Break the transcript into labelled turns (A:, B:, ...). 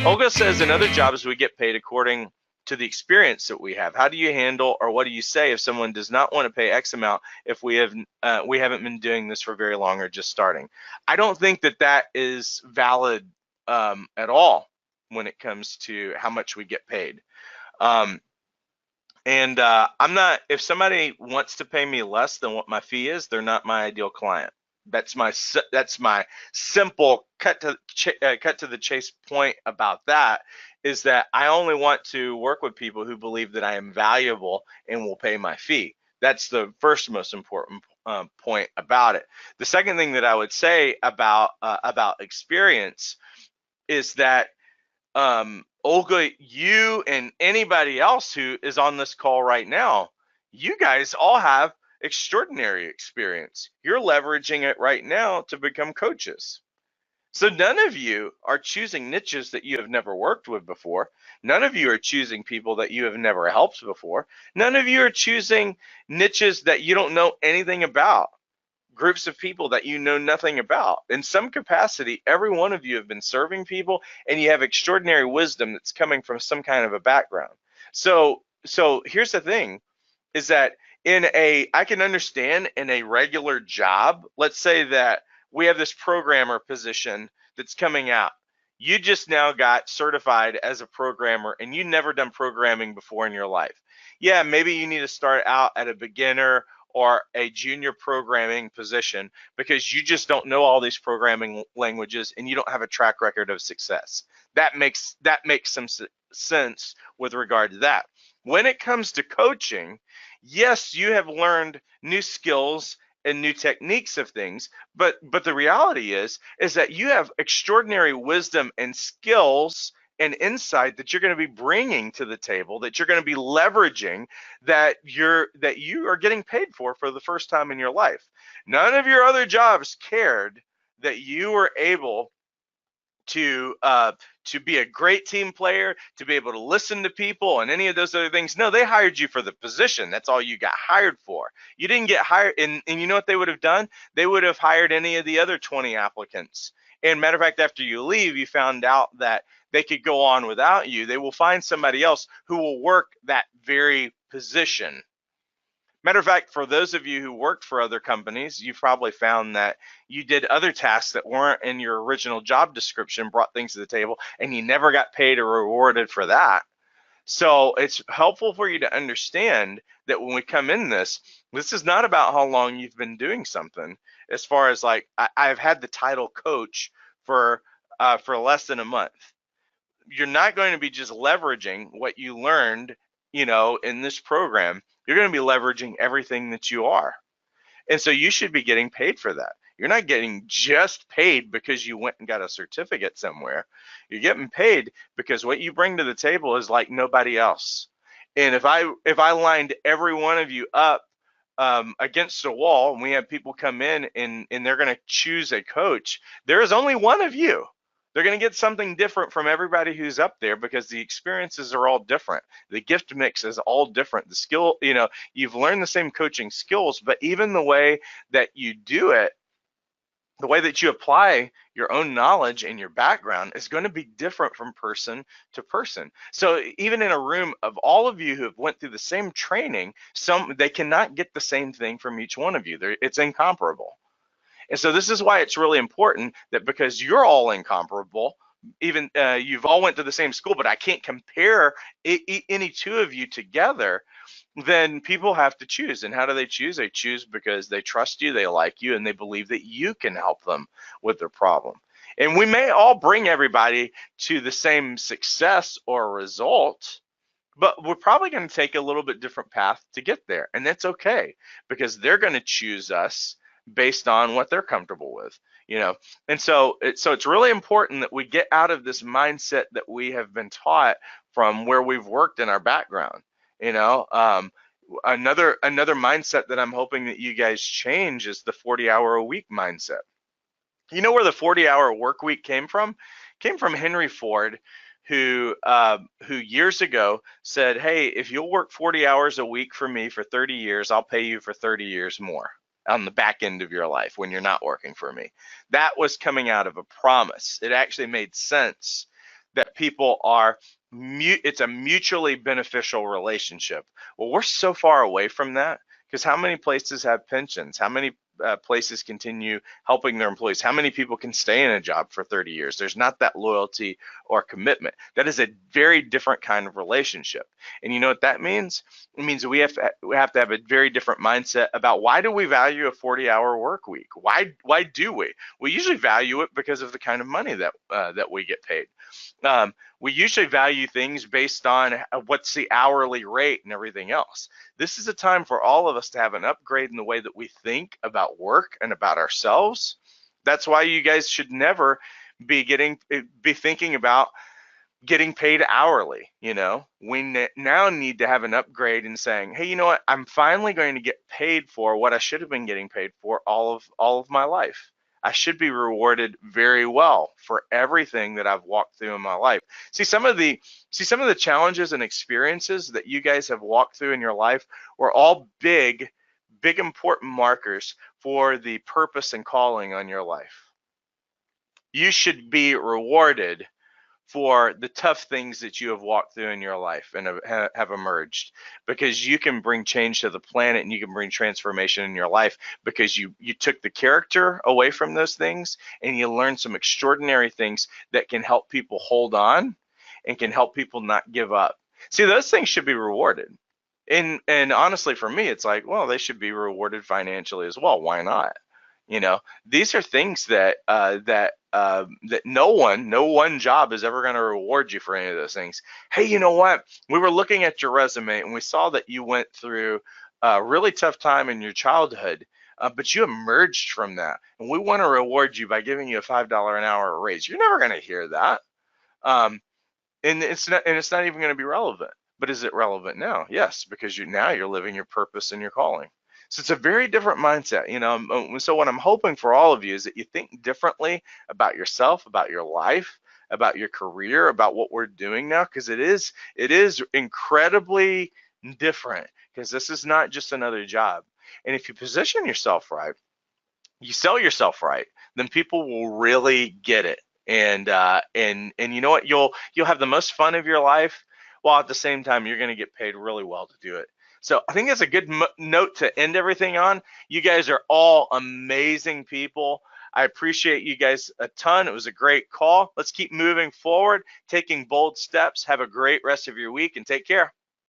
A: Olga says in other jobs we get paid according to the experience that we have. How do you handle, or what do you say if someone does not want to pay X amount if we haven't been doing this for very long or just starting? I don't think that that is valid at all when it comes to how much we get paid. Um, and I'm not. If somebody wants to pay me less than what my fee is, they're not my ideal client. That's my simple cut to the chase point about that, is that I only want to work with people who believe that I am valuable and will pay my fee. That's the first most important point about it. The second thing that I would say about experience is that Olga, you and anybody else who is on this call right now, you guys all have extraordinary experience. You're leveraging it right now to become coaches. So none of you are choosing niches that you have never worked with before. None of you are choosing people that you have never helped before. None of you are choosing niches that you don't know anything about, groups of people that you know nothing about. In some capacity, every one of you have been serving people, and you have extraordinary wisdom that's coming from some kind of a background. So here's the thing, is that I can understand in a regular job, let's say that we have this programmer position that's coming out. You just now got certified as a programmer and you never done programming before in your life. Yeah, maybe you need to start out at a beginner or a junior programming position because you just don't know all these programming languages and you don't have a track record of success. That makes some sense with regard to that. When it comes to coaching, yes, you have learned new skills and new techniques of things, but the reality is that you have extraordinary wisdom and skills and insight that you're going to be bringing to the table, that you're going to be leveraging, that you are getting paid for the first time in your life. None of your other jobs cared that you were able to be a great team player, to be able to listen to people and any of those other things. No, they hired you for the position. That's all you got hired for. You didn't get hired, and you know what they would have done? They would have hired any of the other 20 applicants. And matter of fact, after you leave, you found out that they could go on without you. They will find somebody else who will work that very position. Matter of fact, for those of you who worked for other companies, you've probably found that you did other tasks that weren't in your original job description, brought things to the table, and you never got paid or rewarded for that. So it's helpful for you to understand that when we come in this is not about how long you've been doing something. As far as like, I've had the title coach for less than a month. You're not going to be just leveraging what you learned, in this program. You're going to be leveraging everything that you are. And so you should be getting paid for that. You're not getting just paid because you went and got a certificate somewhere. You're getting paid because what you bring to the table is like nobody else. And if I lined every one of you up against a wall, and we have people come in and they're going to choose a coach, there is only one of you. They're going to get something different from everybody who's up there because the experiences are all different. The gift mix is all different. The skill, you've learned the same coaching skills, but even the way that you do it, the way that you apply your own knowledge and your background is going to be different from person to person. So even in a room of all of you who have went through the same training, they cannot get the same thing from each one of you. It's incomparable. And so this is why it's really important that, because you're all incomparable, even you've all went to the same school, but I can't compare any two of you together, then people have to choose. And how do they choose? They choose because they trust you, they like you, and they believe that you can help them with their problem. And we may all bring everybody to the same success or result, but we're probably going to take a little bit different path to get there. And that's okay, because they're going to choose us based on what they're comfortable with, and so it's really important that we get out of this mindset that we have been taught from where we've worked in our background. Another mindset that I'm hoping that you guys change is the 40-hour-a-week mindset. You know where the 40-hour work week came from? Came from Henry Ford, who years ago said, hey, if you'll work 40 hours a week for me for 30 years, I'll pay you for 30 years more on the back end of your life when you're not working for me. That was coming out of a promise. It actually made sense that people are it's a mutually beneficial relationship. Well, we're so far away from that, because how many places have pensions? How many places continue helping their employees? How many people can stay in a job for 30 years? There's not that loyalty or commitment. That is a very different kind of relationship. And you know what that means? It means we have to have a very different mindset about, why do we value a 40-hour work week? Why do we? We usually value it because of the kind of money that we get paid. We usually value things based on what's the hourly rate and everything else. This is a time for all of us to have an upgrade in the way that we think about work and about ourselves. That's why you guys should never be thinking about getting paid hourly. We now need to have an upgrade in saying, hey, you know what? I'm finally going to get paid for what I should have been getting paid for all of my life. I should be rewarded very well for everything that I've walked through in my life. See some of the challenges and experiences that you guys have walked through in your life were all big important markers for the purpose and calling on your life. You should be rewarded for the tough things that you have walked through in your life and have emerged, because you can bring change to the planet and you can bring transformation in your life, because you took the character away from those things and you learned some extraordinary things that can help people hold on and can help people not give up. See, those things should be rewarded. And honestly, for me, it's like, well, they should be rewarded financially as well. Why not? These are things that no one job is ever going to reward you for any of those things. Hey, you know what? We were looking at your resume and we saw that you went through a really tough time in your childhood, but you emerged from that, and we want to reward you by giving you a $5 an hour raise. You're never going to hear that, and it's not even going to be relevant. But is it relevant now? Yes, because now you're living your purpose and your calling. So it's a very different mindset, So what I'm hoping for all of you is that you think differently about yourself, about your life, about your career, about what we're doing now, because it is incredibly different, because this is not just another job. And if you position yourself right, you sell yourself right, then people will really get it. And you know what? You'll have the most fun of your life, while at the same time you're going to get paid really well to do it. So I think that's a good note to end everything on. You guys are all amazing people. I appreciate you guys a ton. It was a great call. Let's keep moving forward, taking bold steps. Have a great rest of your week and take care.